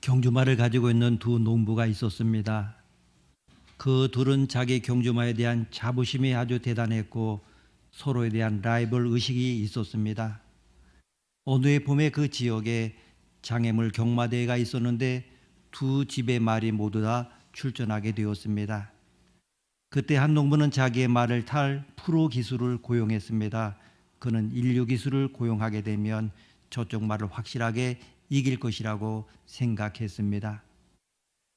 경주마를 가지고 있는 두 농부가 있었습니다. 그 둘은 자기 경주마에 대한 자부심이 아주 대단했고 서로에 대한 라이벌 의식이 있었습니다. 어느 해 봄에 그 지역에 장애물 경마대회가 있었는데 두 집의 말이 모두 다 출전하게 되었습니다. 그때 한 농부는 자기의 말을 탈 프로 기수를 고용했습니다. 그는 인류 기수를 고용하게 되면 저쪽 말을 확실하게 이길 것이라고 생각했습니다.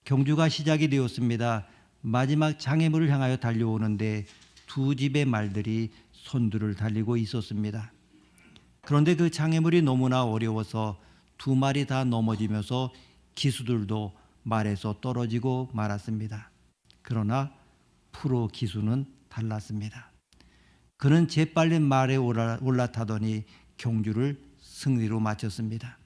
경주가 시작이 되었습니다. 마지막 장애물을 향하여 달려오는데 두 집의 말들이 선두를 달리고 있었습니다. 그런데 그 장애물이 너무나 어려워서 두 말이 다 넘어지면서 기수들도 말에서 떨어지고 말았습니다. 그러나 프로 기수는 달랐습니다. 그는 재빨리 말에 올라타더니 경주를 승리로 마쳤습니다.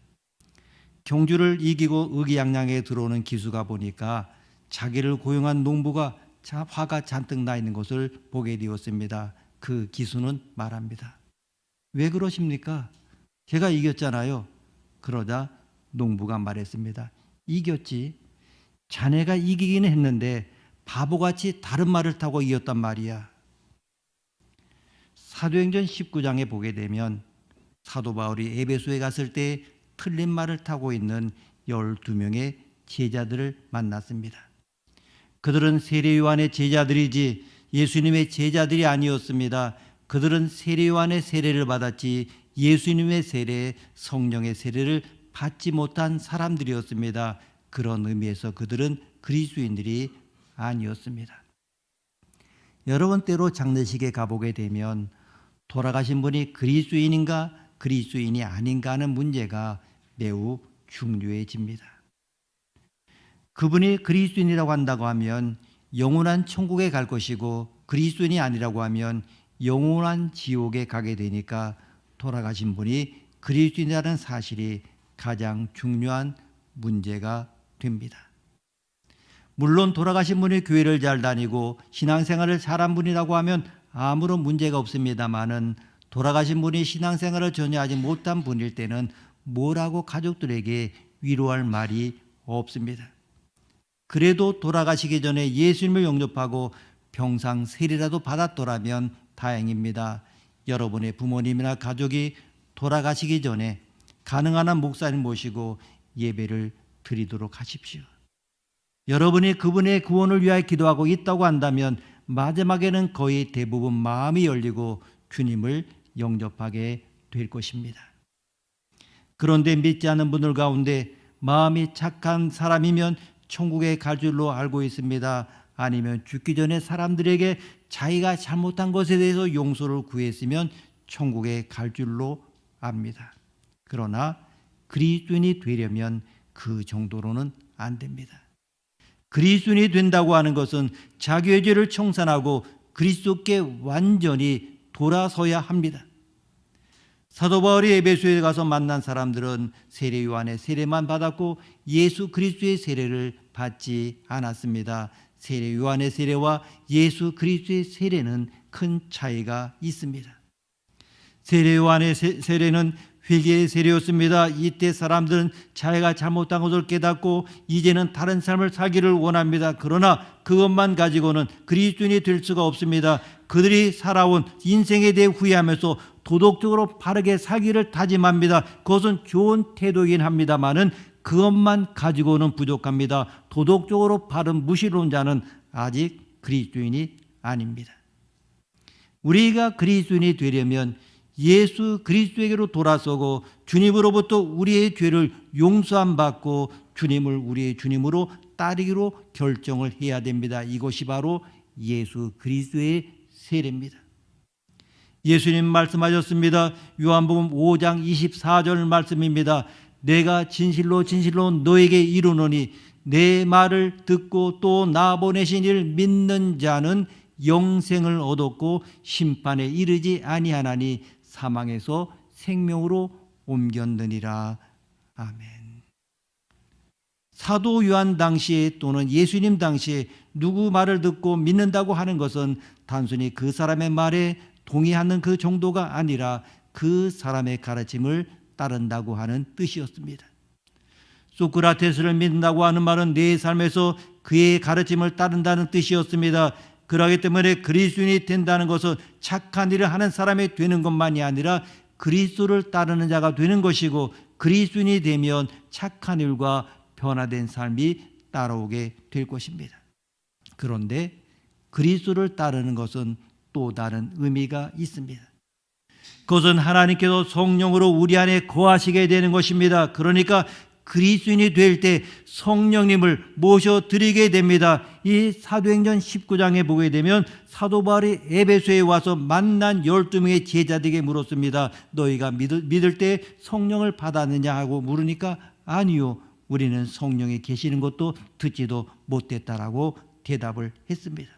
경주를 이기고 의기양양에 들어오는 기수가 보니까 자기를 고용한 농부가 화가 잔뜩 나 있는 것을 보게 되었습니다. 그 기수는 말합니다. 왜 그러십니까? 제가 이겼잖아요. 그러자 농부가 말했습니다. 이겼지. 자네가 이기긴 했는데 바보같이 다른 말을 타고 이겼단 말이야. 사도행전 19장에 보게 되면 사도 바울이 에베소에 갔을 때 틀린 말을 타고 있는 12명의 제자들을 만났습니다. 그들은 세례 요한의 제자들이지 예수님의 제자들이 아니었습니다. 그들은 세례 요한의 세례를 받았지 예수님의 세례, 성령의 세례를 받지 못한 사람들이었습니다. 그런 의미에서 그들은 그리스도인들이 아니었습니다. 여러분 때로 장례식에 가보게 되면 돌아가신 분이 그리스도인인가 그리스도인이 아닌가 하는 문제가 매우 중요해집니다. 그분이 그리스도인이라고 한다고 하면 영원한 천국에 갈 것이고 그리스도인이 아니라고 하면 영원한 지옥에 가게 되니까 돌아가신 분이 그리스도인이라는 사실이 가장 중요한 문제가 됩니다. 물론 돌아가신 분이 교회를 잘 다니고 신앙생활을 잘한 분이라고 하면 아무런 문제가 없습니다마는 돌아가신 분이 신앙생활을 전혀 하지 못한 분일 때는 뭐라고 가족들에게 위로할 말이 없습니다. 그래도 돌아가시기 전에 예수님을 영접하고 평상 세례라도 받았더라면 다행입니다. 여러분의 부모님이나 가족이 돌아가시기 전에 가능한 한 목사님 모시고 예배를 드리도록 하십시오. 여러분이 그분의 구원을 위하여 기도하고 있다고 한다면 마지막에는 거의 대부분 마음이 열리고 주님을 영접하게 될 것입니다. 그런데 믿지 않는 분들 가운데 마음이 착한 사람이면 천국에 갈 줄로 알고 있습니다. 아니면 죽기 전에 사람들에게 자기가 잘못한 것에 대해서 용서를 구했으면 천국에 갈 줄로 압니다. 그러나 그리스도인이 되려면 그 정도로는 안 됩니다. 그리스도인이 된다고 하는 것은 자기의 죄를 청산하고 그리스도께 완전히 돌아서야 합니다. 사도 바울이 에베소에 가서 만난 사람들은 세례 요한의 세례만 받았고 예수 그리스도의 세례를 받지 않았습니다. 세례 요한의 세례와 예수 그리스도의 세례는 큰 차이가 있습니다. 세례 요한의 세례는 회개의 세례였습니다. 이때 사람들은 자기가 잘못한 것을 깨닫고 이제는 다른 삶을 살기를 원합니다. 그러나 그것만 가지고는 그리스도인이 될 수가 없습니다. 그들이 살아온 인생에 대해 후회하면서 도덕적으로 바르게 살기를 다짐합니다. 그것은 좋은 태도이긴 합니다마는 그것만 가지고는 부족합니다. 도덕적으로 바른 무신론자는 아직 그리스도인이 아닙니다. 우리가 그리스도인이 되려면 예수 그리스도에게로 돌아서고 주님으로부터 우리의 죄를 용서함 받고 주님을 우리의 주님으로 따르기로 결정을 해야 됩니다. 이것이 바로 예수 그리스도의 세례입니다. 예수님 말씀하셨습니다. 요한복음 5장 24절 말씀입니다. 내가 진실로 진실로 너에게 이르노니 내 말을 듣고 또 나 보내신 이를 믿는 자는 영생을 얻었고 심판에 이르지 아니하나니 사망에서 생명으로 옮겼느니라. 아멘. 사도 요한 당시에 또는 예수님 당시에 누구 말을 듣고 믿는다고 하는 것은 단순히 그 사람의 말에 동의하는 그 정도가 아니라 그 사람의 가르침을 따른다고 하는 뜻이었습니다. 소크라테스를 믿는다고 하는 말은 내 삶에서 그의 가르침을 따른다는 뜻이었습니다. 그러기 때문에 그리스도인이 된다는 것은 착한 일을 하는 사람이 되는 것만이 아니라 그리스도를 따르는 자가 되는 것이고, 그리스도인이 되면 착한 일과 변화된 삶이 따라오게 될 것입니다. 그런데 그리스도를 따르는 것은 또 다른 의미가 있습니다. 그것은 하나님께서 성령으로 우리 안에 거하시게 되는 것입니다. 그러니까 그리스도인이 될 때 성령님을 모셔드리게 됩니다. 이 사도행전 19장에 보게 되면 사도 바울이 에베소에 와서 만난 12명의 제자들에게 물었습니다. 너희가 믿을 때 성령을 받았느냐 하고 물으니까 아니요, 우리는 성령이 계시는 것도 듣지도 못했다라고 대답을 했습니다.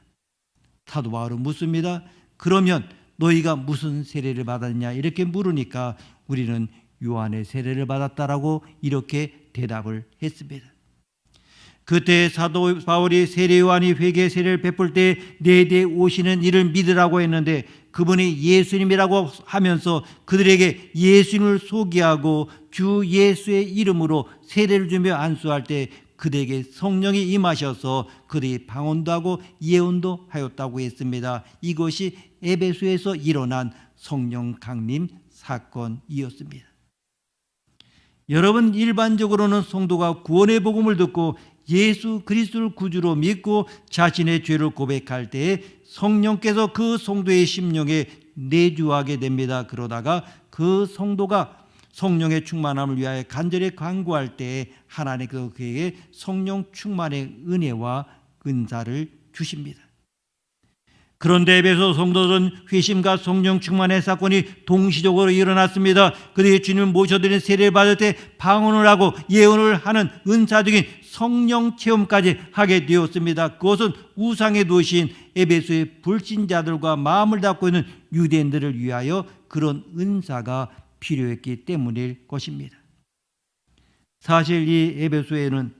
사도 바울은 묻습니다. 그러면 너희가 무슨 세례를 받았냐 이렇게 물으니까 우리는 요한의 세례를 받았다라고 이렇게 대답을 했습니다. 그때 사도 바울이 세례 요한이 회개 세례를 베풀 때 내 뒤에 오시는 이를 믿으라고 했는데, 그분이 예수님이라고 하면서 그들에게 예수님을 소개하고 주 예수의 이름으로 세례를 주며 안수할 때 그들에게 성령이 임하셔서 그들이 방언도 하고 예언도 하였다고 했습니다. 이것이 에베소에서 일어난 성령 강림 사건이었습니다. 여러분, 일반적으로는 성도가 구원의 복음을 듣고 예수 그리스도를 구주로 믿고 자신의 죄를 고백할 때에 성령께서 그 성도의 심령에 내주하게 됩니다. 그러다가 그 성도가 성령의 충만함을 위하여 간절히 간구할 때에 하나님께서 그에게 성령 충만의 은혜와 은사를 주십니다. 그런데 에베소 성도들은 회심과 성령 충만의 사건이 동시적으로 일어났습니다. 그들이 주님을 모셔드린 세례를 받을 때 방언을 하고 예언을 하는 은사적인 성령 체험까지 하게 되었습니다. 그것은 우상의 도시인 에베소의 불신자들과 마음을 닫고 있는 유대인들을 위하여 그런 은사가 필요했기 때문일 것입니다. 사실 이 에베소에는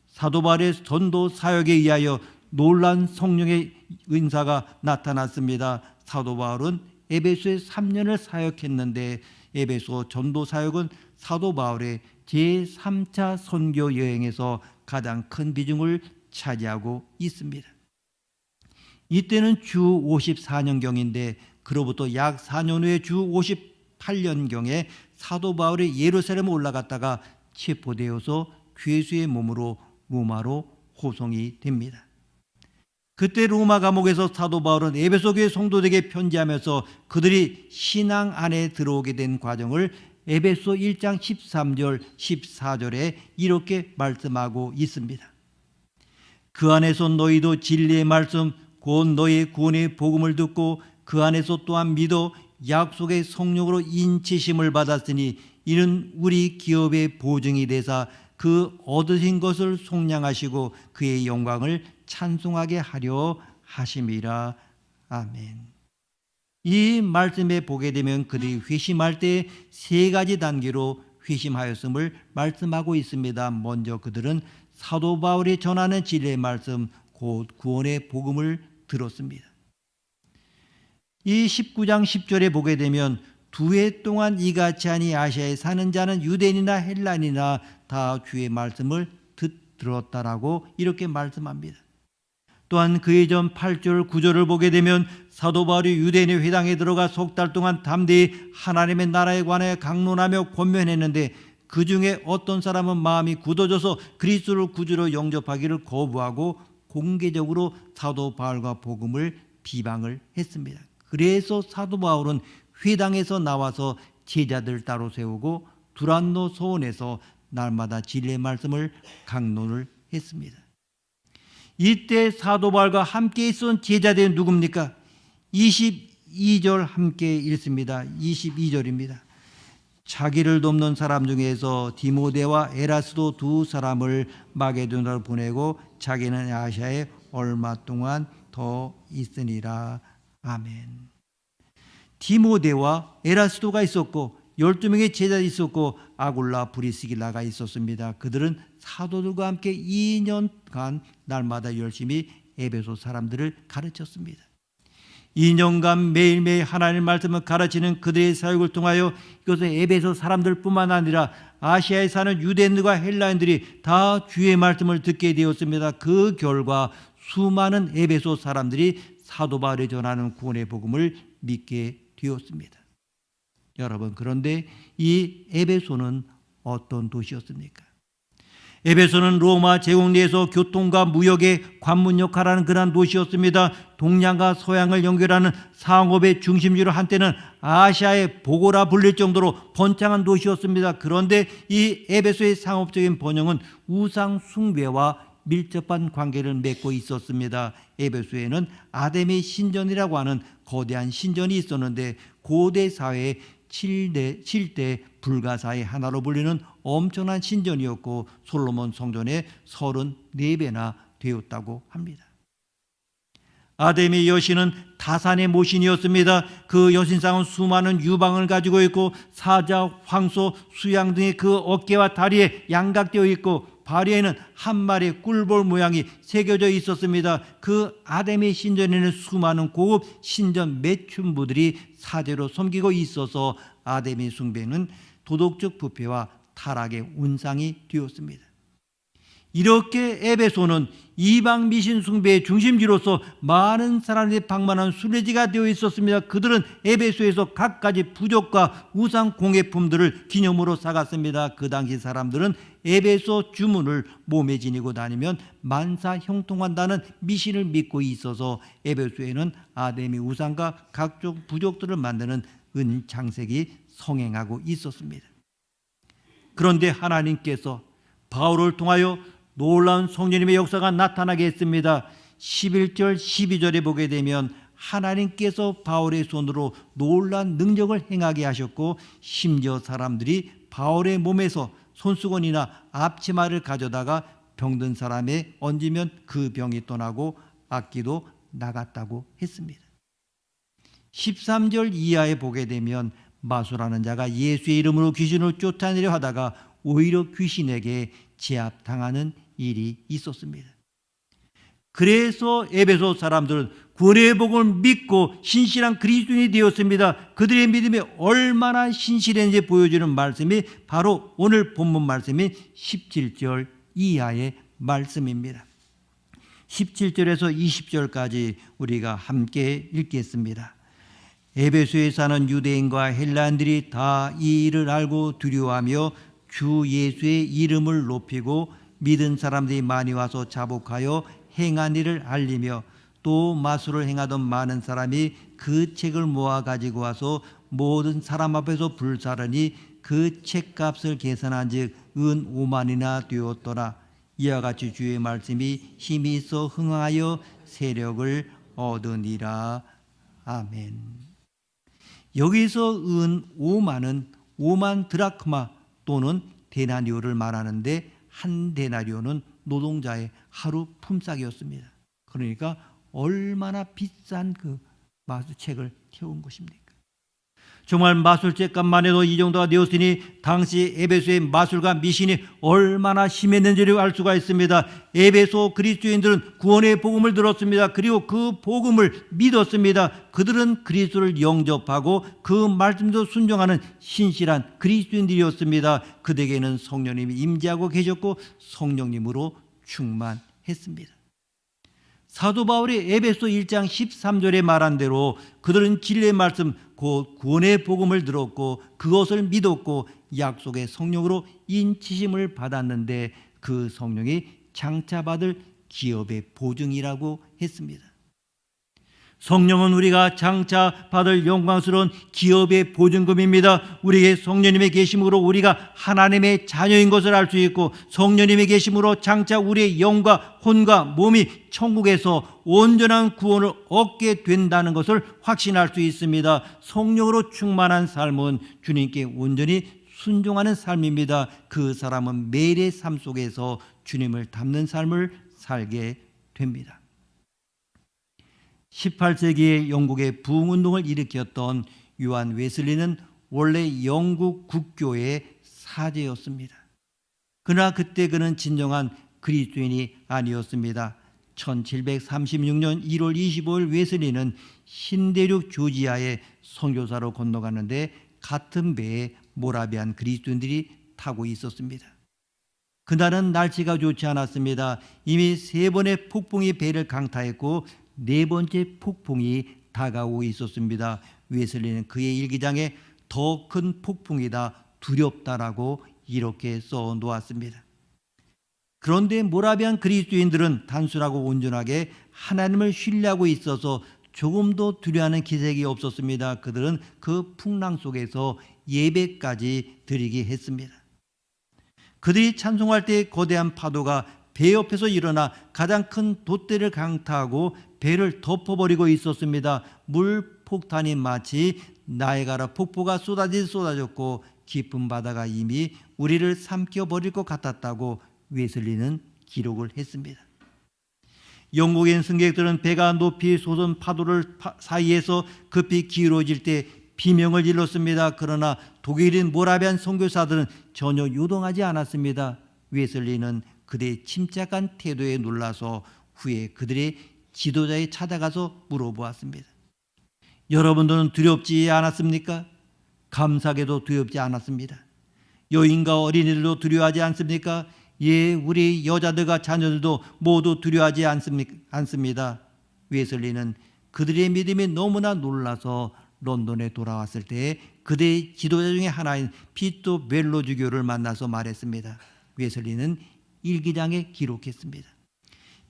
사도 바울의 전도 사역에 의하여 놀란 성령의 은사가 나타났습니다. 사도 바울은 에베소에 3년을 사역했는데 에베소 전도 사역은 사도 바울의 제3차 선교 여행에서 가장 큰 비중을 차지하고 있습니다. 이때는 주 54년경인데 그로부터 약 4년 후에 주 58년경에 사도 바울이 예루살렘에 올라갔다가 체포되어서 괴수의 몸으로 로마로 호송이 됩니다. 그때 로마 감옥에서 사도 바울은 에베소 교회 성도들에게 편지하면서 그들이 신앙 안에 들어오게 된 과정을 에베소 1장 13절 14절에 이렇게 말씀하고 있습니다. 그 안에서 너희도 진리의 말씀 곧 너희의 구원의 복음을 듣고 그 안에서 또한 믿어 약속의 성령으로 인치심을 받았으니 이는 우리 기업의 보증이 되사 그 얻으신 것을 속량하시고 그의 영광을 찬송하게 하려 하심이라. 아멘. 이 말씀에 보게 되면 그들이 회심할 때 세 가지 단계로 회심하였음을 말씀하고 있습니다. 먼저 그들은 사도 바울이 전하는 진리의 말씀 곧 구원의 복음을 들었습니다. 이 19장 10절에 보게 되면 두 해 동안 이같이 하니 아시아에 사는 자는 유대인이나 헬라인이나 다 주의 말씀을 들었다라고 이렇게 말씀합니다. 또한 그의 전 8절 9절을 보게 되면 사도 바울이 유대인의 회당에 들어가 석 달 동안 담대히 하나님의 나라에 관하여 강론하며 권면했는데 그 중에 어떤 사람은 마음이 굳어져서 그리스도를 구주로 영접하기를 거부하고 공개적으로 사도 바울과 복음을 비방을 했습니다. 그래서 사도 바울은 회당에서 나와서 제자들 따로 세우고 두란노 소원에서 날마다 진리의 말씀을 강론을 했습니다. 이때 사도 바울과 함께 있었던 제자들은 누굽니까? 22절 함께 읽습니다. 22절입니다. 자기를 돕는 사람 중에서 디모데와 에라스도 두 사람을 마게도냐로 보내고 자기는 아시아에 얼마 동안 더 있으니라. 아멘. 디모데와 에라스도가 있었고 12명의 제자들이 있었고 아굴라 브리스길라가 있었습니다. 그들은 사도들과 함께 2년간 날마다 열심히 에베소 사람들을 가르쳤습니다. 2년간 매일매일 하나님의 말씀을 가르치는 그들의 사역을 통하여 이것은 에베소 사람들뿐만 아니라 아시아에 사는 유대인들과 헬라인들이 다 주의 말씀을 듣게 되었습니다. 그 결과 수많은 에베소 사람들이 사도 바울이 전하는 구원의 복음을 믿게 되었습니다. 여러분, 그런데 이 에베소는 어떤 도시였습니까? 에베소는 로마 제국 내에서 교통과 무역의 관문 역할을 하는 그러한 도시였습니다. 동양과 서양을 연결하는 상업의 중심지로 한때는 아시아의 보고라 불릴 정도로 번창한 도시였습니다. 그런데 이 에베소의 상업적인 번영은 우상 숭배와 밀접한 관계를 맺고 있었습니다. 에베소에는 아데미 신전이라고 하는 거대한 신전이 있었는데 고대 사회의 7대 불가사의 하나로 불리는 엄청난 신전이었고 솔로몬 성전의 34배나 되었다고 합니다. 아데미 여신은 다산의 모신이었습니다. 그 여신상은 수많은 유방을 가지고 있고 사자, 황소, 수양 등의 그 어깨와 다리에 양각되어 있고 발에는 한 마리의 꿀볼 모양이 새겨져 있었습니다. 그 아데미 신전에는 수많은 고급 신전 매춘부들이 사제로 섬기고 있어서 아데미 숭배는 도덕적 부패와 타락의 온상이 되었습니다. 이렇게 에베소는 이방 미신 숭배의 중심지로서 많은 사람들이 방문한 순례지가 되어 있었습니다. 그들은 에베소에서 갖가지 부적과 우상 공예품들을 기념으로 사갔습니다. 그 당시 사람들은 에베소 주문을 몸에 지니고 다니면 만사 형통한다는 미신을 믿고 있어서 에베소에는 아데미 우상과 각종 부적들을 만드는 은장색이 성행하고 있었습니다. 그런데 하나님께서 바울을 통하여 놀라운 성령님의 역사가 나타나게 했습니다. 11절 12절에 보게 되면 하나님께서 바울의 손으로 놀라운 능력을 행하게 하셨고 심지어 사람들이 바울의 몸에서 손수건이나 앞치마를 가져다가 병든 사람에 얹으면 그 병이 떠나고 악기도 나갔다고 했습니다. 13절 이하에 보게 되면 마술하는 자가 예수의 이름으로 귀신을 쫓아내려 하다가 오히려 귀신에게 제압당하는 일이 있었습니다. 그래서 에베소 사람들은 구원의 복음을 믿고 신실한 그리스도인이 되었습니다. 그들의 믿음이 얼마나 신실했는지 보여주는 말씀이 바로 오늘 본문 말씀인 17절 이하의 말씀입니다. 17절에서 20절까지 우리가 함께 읽겠습니다. 에베소에 사는 유대인과 헬라인들이 다 이 일을 알고 두려워하며 주 예수의 이름을 높이고 믿은 사람들이 많이 와서 자복하여 행한 일을 알리며 또 마술을 행하던 많은 사람이 그 책을 모아 가지고 와서 모든 사람 앞에서 불사르니 그 책값을 계산한 즉 은 5만이나 되었더라. 이와 같이 주의 말씀이 힘이 있어 흥하여 세력을 얻으니라. 아멘. 여기서 은 5만은 5만 드라크마 또는 데나리오를 말하는데 한 데나리오는 노동자의 하루 품삯이었습니다. 그러니까 얼마나 비싼 그 마술책을 태운 것입니까? 정말 마술책값만 해도 이 정도가 되었으니 당시 에베소의 마술과 미신이 얼마나 심했는지를 알 수가 있습니다. 에베소 그리스도인들은 구원의 복음을 들었습니다. 그리고 그 복음을 믿었습니다. 그들은 그리스도를 영접하고 그 말씀도 순종하는 신실한 그리스도인들이었습니다. 그들에게는 성령님이 임재하고 계셨고 성령님으로 충만했습니다. 사도 바울이 에베소 1장 13절에 말한 대로 그들은 진리의 말씀 곧 구원의 복음을 들었고 그것을 믿었고 약속의 성령으로 인치심을 받았는데 그 성령이 장차 받을 기업의 보증이라고 했습니다. 성령은 우리가 장차 받을 영광스러운 기업의 보증금입니다. 우리의 성령님의 계심으로 우리가 하나님의 자녀인 것을 알 수 있고 성령님의 계심으로 장차 우리의 영과 혼과 몸이 천국에서 온전한 구원을 얻게 된다는 것을 확신할 수 있습니다. 성령으로 충만한 삶은 주님께 온전히 순종하는 삶입니다. 그 사람은 매일의 삶 속에서 주님을 닮는 삶을 살게 됩니다. 18세기에 영국의 부흥운동을 일으켰던 요한 웨슬리는 원래 영국 국교의 사제였습니다. 그러나 그때 그는 진정한 그리스도인이 아니었습니다. 1736년 1월 25일 웨슬리는 신대륙 조지아의 선교사로 건너가는데 같은 배에 모라비안 그리스도인들이 타고 있었습니다. 그날은 날씨가 좋지 않았습니다. 이미 3번의 폭풍이 배를 강타했고 4번째 폭풍이 다가오고 있었습니다. 웨슬리는 그의 일기장에 더 큰 폭풍이다, 두렵다라고 이렇게 써 놓았습니다. 그런데 모라비안 그리스도인들은 단순하고 온전하게 하나님을 신뢰하고 있어서 조금도 두려워하는 기색이 없었습니다. 그들은 그 풍랑 속에서 예배까지 드리게 했습니다. 그들이 찬송할 때 거대한 파도가 배 옆에서 일어나 가장 큰 돛대를 강타하고 배를 덮어버리고 있었습니다. 물 폭탄이 마치 나이아가라 폭포가 쏟아졌고 깊은 바다가 이미 우리를 삼켜버릴 것 같았다고 웨슬리는 기록을 했습니다. 영국인 승객들은 배가 높이 솟은 파도를 사이에서 급히 기울어질 때 비명을 질렀습니다. 그러나 독일인 모라비안 선교사들은 전혀 요동하지 않았습니다. 웨슬리는 그들의 침착한 태도에 놀라서 후에 그들의 지도자에 찾아가서 물어보았습니다. 여러분들은 두렵지 않았습니까? 감사하게도 두렵지 않았습니다. 여인과 어린이들도 두려워하지 않습니까? 예, 우리 여자들과 자녀들도 모두 두려워하지 않습니다. 웨슬리는 그들의 믿음이 너무나 놀라서 런던에 돌아왔을 때 그들의 지도자 중에 하나인 피토 벨로 주교를 만나서 말했습니다. 웨슬리는 일기장에 기록했습니다.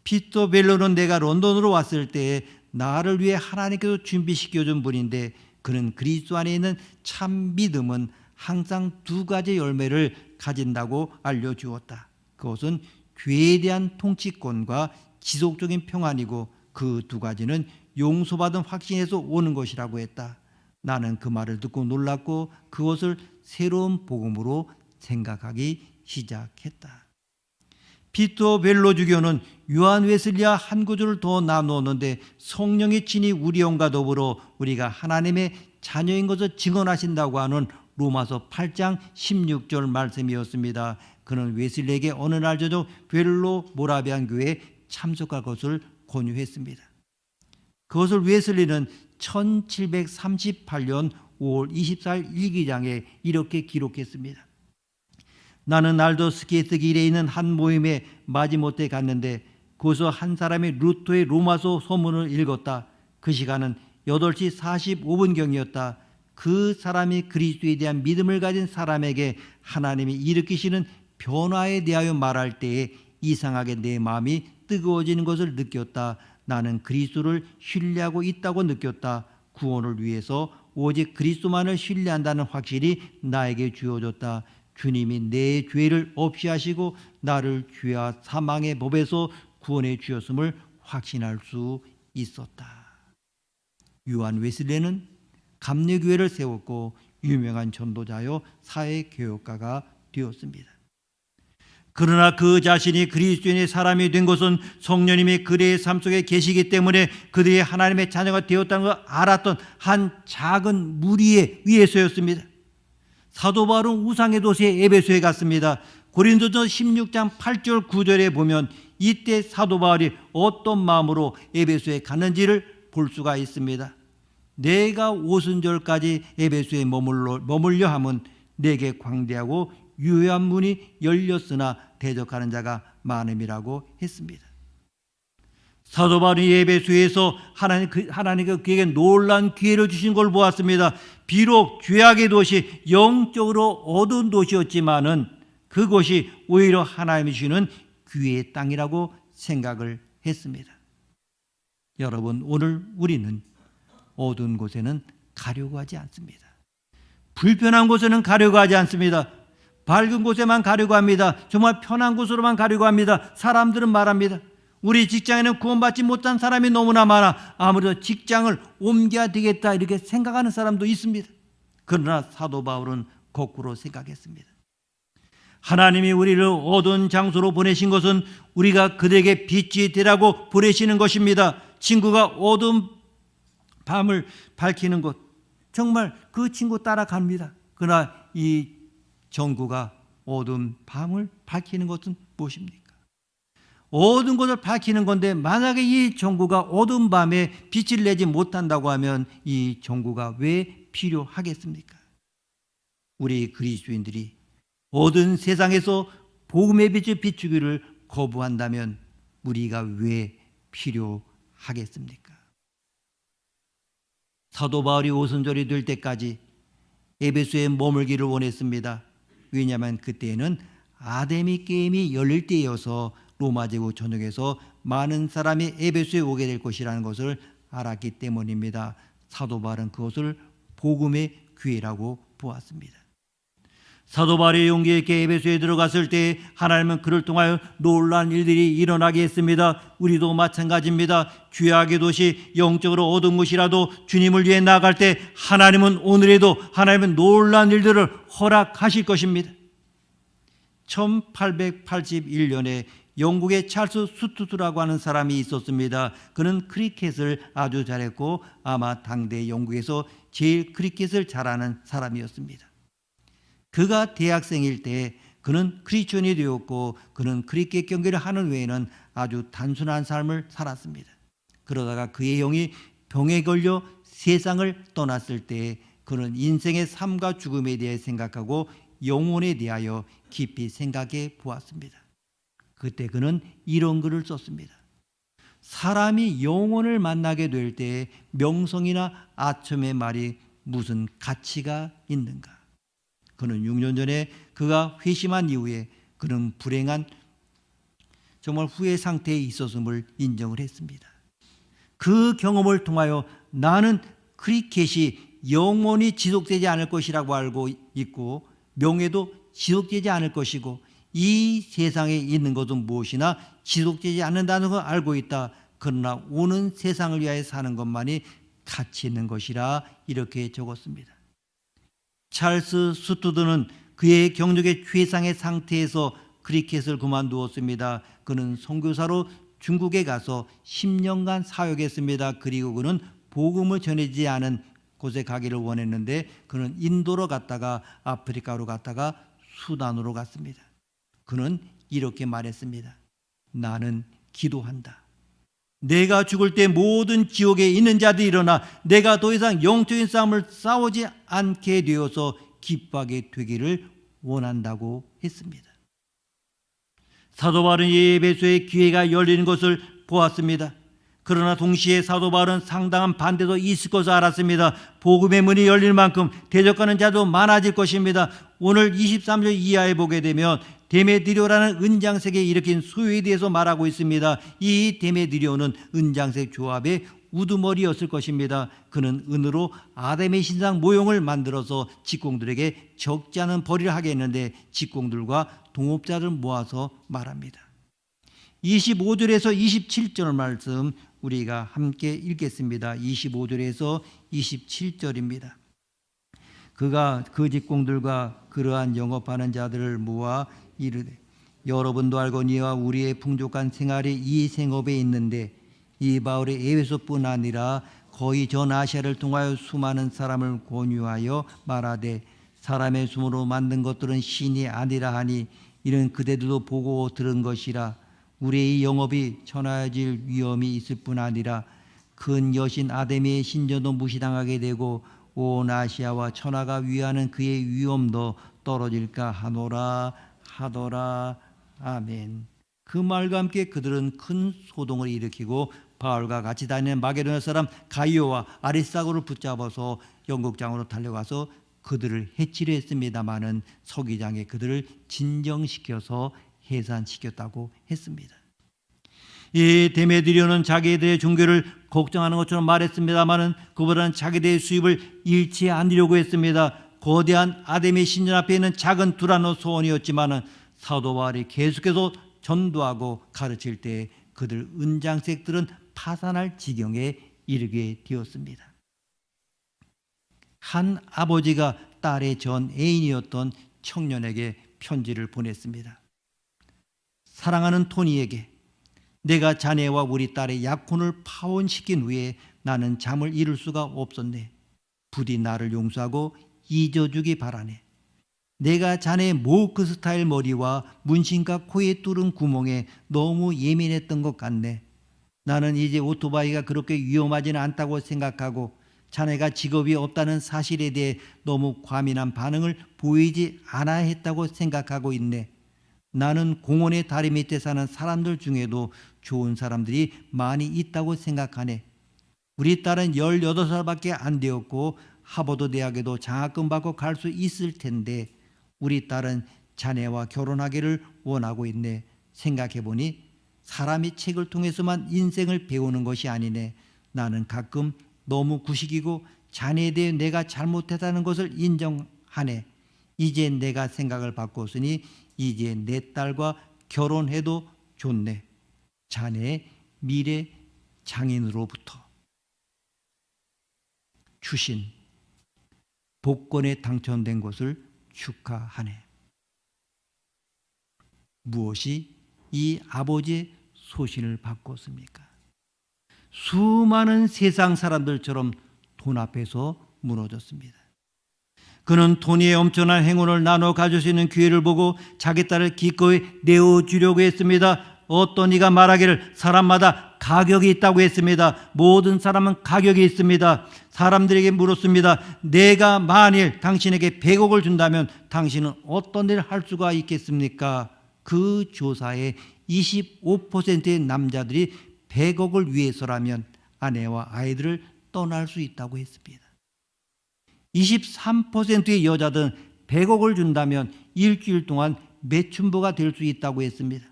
피토 벨로는 내가 런던으로 왔을 때 나를 위해 하나님께서 준비시켜준 분인데 그는 그리스도 안에 있는 참 믿음은 항상 2가지 열매를 가진다고 알려주었다. 그것은 죄에 대한 통치권과 지속적인 평안이고 그 2가지는 용서받은 확신에서 오는 것이라고 했다. 나는 그 말을 듣고 놀랐고 그것을 새로운 복음으로 생각하기 시작했다. 피터 벨로 주교는 요한 웨슬리와 한 구절을 더 나누었는데 성령의 친히 우리 영과 더불어 우리가 하나님의 자녀인 것을 증언하신다고 하는 로마서 8장 16절 말씀이었습니다. 그는 웨슬리에게 어느 날 저녁 벨로 모라비안 교회에 참석할 것을 권유했습니다. 그것을 웨슬리는 1738년 5월 24일 일기장에 이렇게 기록했습니다. 나는 알더스케이트 길에 있는 한 모임에 마지못해 갔는데 거기서 한 사람이 루터의 로마서 서문을 읽었다. 그 시간은 8시 45분경이었다. 그 사람이 그리스도에 대한 믿음을 가진 사람에게 하나님이 일으키시는 변화에 대하여 말할 때에 이상하게 내 마음이 뜨거워지는 것을 느꼈다. 나는 그리스도를 신뢰하고 있다고 느꼈다. 구원을 위해서 오직 그리스도만을 신뢰한다는 확신이 나에게 주어졌다. 주님이 내 죄를 없이 하시고 나를 죄와 사망의 법에서 구원해 주셨음을 확신할 수 있었다. 요한 웨슬리는 감리교회를 세웠고 유명한 전도자요 사회교역가가 되었습니다. 그러나 그 자신이 그리스도인의 사람이 된 것은 성령님이 그들의 삶 속에 계시기 때문에 그들이 하나님의 자녀가 되었다는 걸 알았던 한 작은 무리에 의해서였습니다. 사도 바울은 우상의 도시에 에베소에 갔습니다. 고린도전서 16장 8절 9절에 보면 이때 사도 바울이 어떤 마음으로 에베소에 갔는지를 볼 수가 있습니다. 내가 오순절까지 에베소에 머물려 함은 내게 광대하고 유효한 문이 열렸으나 대적하는 자가 많음이라고 했습니다. 사도 바울이 에베소에서 하나님께서 그에게 놀라운 기회를 주신 걸 보았습니다. 비록 죄악의 도시, 영적으로 어두운 도시였지만은 그곳이 오히려 하나님이 주시는 기회의 땅이라고 생각을 했습니다. 여러분, 오늘 우리는 어두운 곳에는 가려고 하지 않습니다. 불편한 곳에는 가려고 하지 않습니다. 밝은 곳에만 가려고 합니다. 정말 편한 곳으로만 가려고 합니다. 사람들은 말합니다. 우리 직장에는 구원받지 못한 사람이 너무나 많아. 아무래도 직장을 옮겨야 되겠다 이렇게 생각하는 사람도 있습니다. 그러나 사도 바울은 거꾸로 생각했습니다. 하나님이 우리를 어두운 장소로 보내신 것은 우리가 그들에게 빛이 되라고 보내시는 것입니다. 친구가 어두운 밤을 밝히는 것, 정말 그 친구 따라갑니다. 그러나 이 정구가 어두운 밤을 밝히는 것은 무엇입니까? 어두운 것을 밝히는 건데 만약에 이 종구가 어두운 밤에 빛을 내지 못한다고 하면 이 종구가 왜 필요하겠습니까? 우리 그리스도인들이 어두운 세상에서 복음의 빛을 비추기를 거부한다면 우리가 왜 필요하겠습니까? 사도 바울이 오순절이 될 때까지 에베소에 머물기를 원했습니다. 왜냐하면 그때는 아데미 게임이 열릴 때여서 로마 제국 전역에서 많은 사람이 에베소에 오게 될 것이라는 것을 알았기 때문입니다. 사도 바울은 그것을 복음의 기회라고 보았습니다. 사도 바울의 용기 있게 에베소에 들어갔을 때 하나님은 그를 통하여 놀라운 일들이 일어나게 했습니다. 우리도 마찬가지입니다. 죄악의 도시, 영적으로 어두운 곳이라도 주님을 위해 나아갈 때 하나님은 오늘에도 하나님은 놀라운 일들을 허락하실 것입니다. 1881년에 영국의 찰스 수투스라고 하는 사람이 있었습니다. 그는 크리켓을 아주 잘했고 아마 당대 영국에서 제일 크리켓을 잘하는 사람이었습니다. 그가 대학생일 때 그는 크리스천이 되었고 그는 크리켓 경기를 하는 외에는 아주 단순한 삶을 살았습니다. 그러다가 그의 형이 병에 걸려 세상을 떠났을 때 그는 인생의 삶과 죽음에 대해 생각하고 영혼에 대하여 깊이 생각해 보았습니다. 그때 그는 이런 글을 썼습니다. 사람이 영혼을 만나게 될 때 명성이나 아첨의 말이 무슨 가치가 있는가? 그는 6년 전에 그가 회심한 이후에 그는 불행한 정말 후회 상태에 있었음을 인정을 했습니다. 그 경험을 통하여 나는 크리켓이 영원히 지속되지 않을 것이라고 알고 있고 명예도 지속되지 않을 것이고 이 세상에 있는 것은 무엇이나 지속되지 않는다는 걸 알고 있다. 그러나 오는 세상을 위하여 사는 것만이 가치 있는 것이라 이렇게 적었습니다. 찰스 수투드는 그의 경력의 최상의 상태에서 크리켓을 그만두었습니다. 그는 선교사로 중국에 가서 10년간 사역했습니다. 그리고 그는 복음을 전해지지 않은 곳에 가기를 원했는데 그는 인도로 갔다가 아프리카로 갔다가 수단으로 갔습니다. 그는 이렇게 말했습니다. 나는 기도한다. 내가 죽을 때 모든 지옥에 있는 자들이 일어나 내가 더 이상 영적인 싸움을 싸우지 않게 되어서 기뻐하게 되기를 원한다고 했습니다. 사도 바울은 에베소의 기회가 열리는 것을 보았습니다. 그러나 동시에 사도 바울은 상당한 반대도 있을 것을 알았습니다. 복음의 문이 열릴 만큼 대적하는 자도 많아질 것입니다. 오늘 23절 이하에 보게 되면 데메드리오라는 은장색에 일으킨 소요에 대해서 말하고 있습니다. 이 데메드리오는 은장색 조합의 우두머리였을 것입니다. 그는 은으로 아담의 신상 모형을 만들어서 직공들에게 적지 않은 벌이를 하게 했는데 직공들과 동업자를 모아서 말합니다. 25절에서 27절 말씀 우리가 함께 읽겠습니다. 25절에서 27절입니다. 그가 그 직공들과 그러한 영업하는 자들을 모아 이르되 여러분도 알거니와 우리의 풍족한 생활이 이 생업에 있는데 이 바울의 에베소뿐 아니라 거의 전 아시아를 통하여 수많은 사람을 권유하여 말하되 사람의 손으로 만든 것들은 신이 아니라 하니 이는 그대들도 보고 들은 것이라. 우리의 영업이 천하해질 위험이 있을 뿐 아니라 큰 여신 아데미의 신전도 무시당하게 되고 온 아시아와 천하가 위하는 그의 위엄도 떨어질까 하더라. 아멘. 그 말과 함께 그들은 큰 소동을 일으키고 바울과 같이 다니는 마게도냐 사람 가이오와 아리스타고를 붙잡아서 영국장으로 달려가서 그들을 해치려 했습니다마는 서기장에 그들을 진정시켜서 해산시켰다고 했습니다. 이 데메드리오는 자기에 대해 종교를 걱정하는 것처럼 말했습니다마는 그보다는 자기들의 수입을 잃지 않으려고 했습니다. 거대한 아데미 신전 앞에 있는 작은 두라노 소원이었지만은 사도 바울이 계속해서 전도하고 가르칠 때 그들 은장색들은 파산할 지경에 이르게 되었습니다. 한 아버지가 딸의 전 애인이었던 청년에게 편지를 보냈습니다. 사랑하는 토니에게 내가 자네와 우리 딸의 약혼을 파혼시킨 후에 나는 잠을 이룰 수가 없었네. 부디 나를 용서하고 잊어주기 바라네. 내가 자네 모크 스타일 머리와 문신과 코에 뚫은 구멍에 너무 예민했던 것 같네. 나는 이제 오토바이가 그렇게 위험하지는 않다고 생각하고 자네가 직업이 없다는 사실에 대해 너무 과민한 반응을 보이지 않아야 했다고 생각하고 있네. 나는 공원의 다리 밑에 사는 사람들 중에도 좋은 사람들이 많이 있다고 생각하네. 우리 딸은 18살밖에 안 되었고 하버드 대학에도 장학금 받고 갈 수 있을 텐데 우리 딸은 자네와 결혼하기를 원하고 있네. 생각해보니 사람이 책을 통해서만 인생을 배우는 것이 아니네. 나는 가끔 너무 구식이고 자네에 대해 내가 잘못했다는 것을 인정하네. 이제 내가 생각을 바꿨으니 이제 내 딸과 결혼해도 좋네. 자네의 미래 장인으로부터 주신 복권에 당첨된 것을 축하하네. 무엇이 이 아버지의 소신을 바꿨습니까? 수많은 세상 사람들처럼 돈 앞에서 무너졌습니다. 그는 돈이 엄청난 행운을 나눠 가질 수 있는 기회를 보고 자기 딸을 기꺼이 내어주려고 했습니다. 어떤 이가 말하기를 사람마다 가격이 있다고 했습니다. 모든 사람은 가격이 있습니다. 사람들에게 물었습니다. 내가 만일 당신에게 100억을 준다면 당신은 어떤 일을 할 수가 있겠습니까? 그 조사에 25%의 남자들이 100억을 위해서라면 아내와 아이들을 떠날 수 있다고 했습니다. 23%의 여자들은 100억을 준다면 일주일 동안 매춘부가 될 수 있다고 했습니다.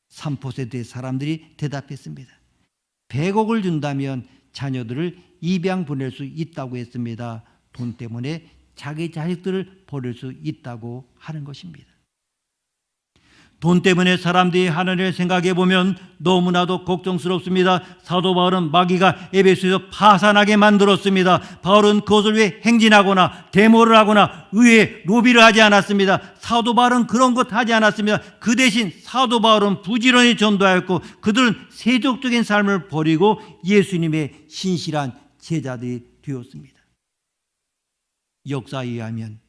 3%의 사람들이 대답했습니다. 100억을 준다면 자녀들을 입양 보낼 수 있다고 했습니다. 돈 때문에 자기 자식들을 버릴 수 있다고 하는 것입니다. 돈 때문에 사람들이 하는 일을 생각해 보면 너무나도 걱정스럽습니다. 사도 바울은 마귀가 에베소에서 파산하게 만들었습니다. 바울은 그것을 위해 행진하거나 데모를 하거나 의회 로비를 하지 않았습니다. 사도 바울은 그런 것 하지 않았습니다. 그 대신 사도 바울은 부지런히 전도하였고 그들은 세속적인 삶을 버리고 예수님의 신실한 제자들이 되었습니다. 역사에 의하면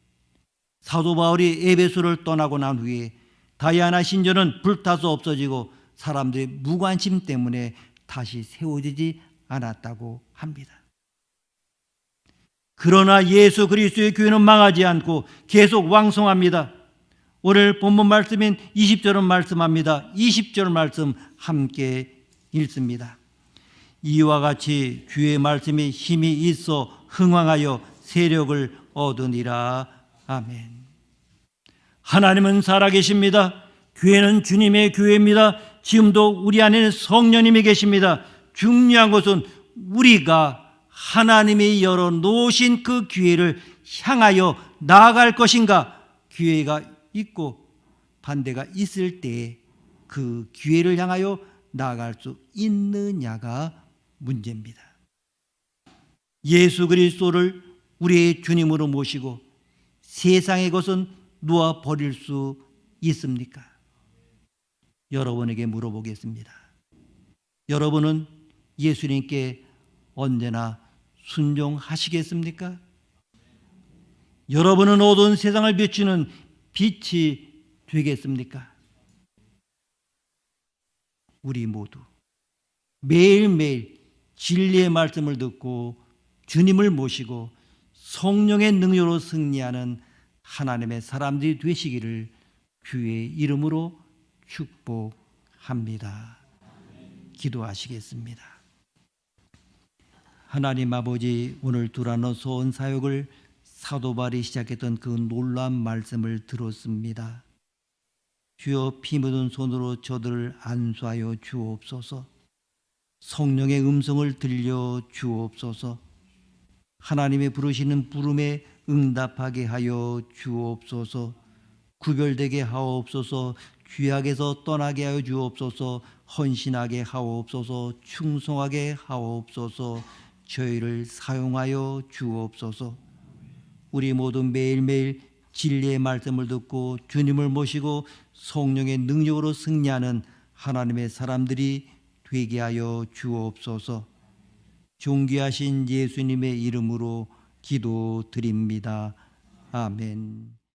사도 바울이 에베소를 떠나고 난 후에 다이아나 신전은 불타서 없어지고 사람들의 무관심 때문에 다시 세워지지 않았다고 합니다. 그러나 예수 그리스도의 교회는 망하지 않고 계속 왕성합니다. 오늘 본문 말씀인 20절은 말씀합니다. 20절 말씀 함께 읽습니다. 이와 같이 주의 말씀이 힘이 있어 흥왕하여 세력을 얻으니라. 아멘. 하나님은 살아계십니다. 교회는 주님의 교회입니다. 지금도 우리 안에는 성령님이 계십니다. 중요한 것은 우리가 하나님이 열어놓으신 그 기회를 향하여 나아갈 것인가. 기회가 있고 반대가 있을 때 그 기회를 향하여 나아갈 수 있느냐가 문제입니다. 예수 그리스도를 우리의 주님으로 모시고 세상의 것은 놓아 버릴 수 있습니까? 여러분에게 물어보겠습니다. 여러분은 예수님께 언제나 순종하시겠습니까? 여러분은 어두운 세상을 비추는 빛이 되겠습니까? 우리 모두 매일매일 진리의 말씀을 듣고 주님을 모시고 성령의 능력으로 승리하는 하나님의 사람들이 되시기를 주의 이름으로 축복합니다. 기도하시겠습니다. 하나님 아버지, 오늘 두라노 소원 사역을 사도 바울이 시작했던 그 놀라운 말씀을 들었습니다. 주여, 피 묻은 손으로 저들을 안수하여 주옵소서. 성령의 음성을 들려 주옵소서. 하나님의 부르시는 부름에 응답하게 하여 주옵소서. 구별되게 하옵소서. 죄악에서 떠나게 하여 주옵소서. 헌신하게 하옵소서. 충성하게 하옵소서. 저희를 사용하여 주옵소서. 우리 모두 매일매일 진리의 말씀을 듣고 주님을 모시고 성령의 능력으로 승리하는 하나님의 사람들이 되게 하여 주옵소서. 존귀하신 예수님의 이름으로 기도드립니다. 아멘.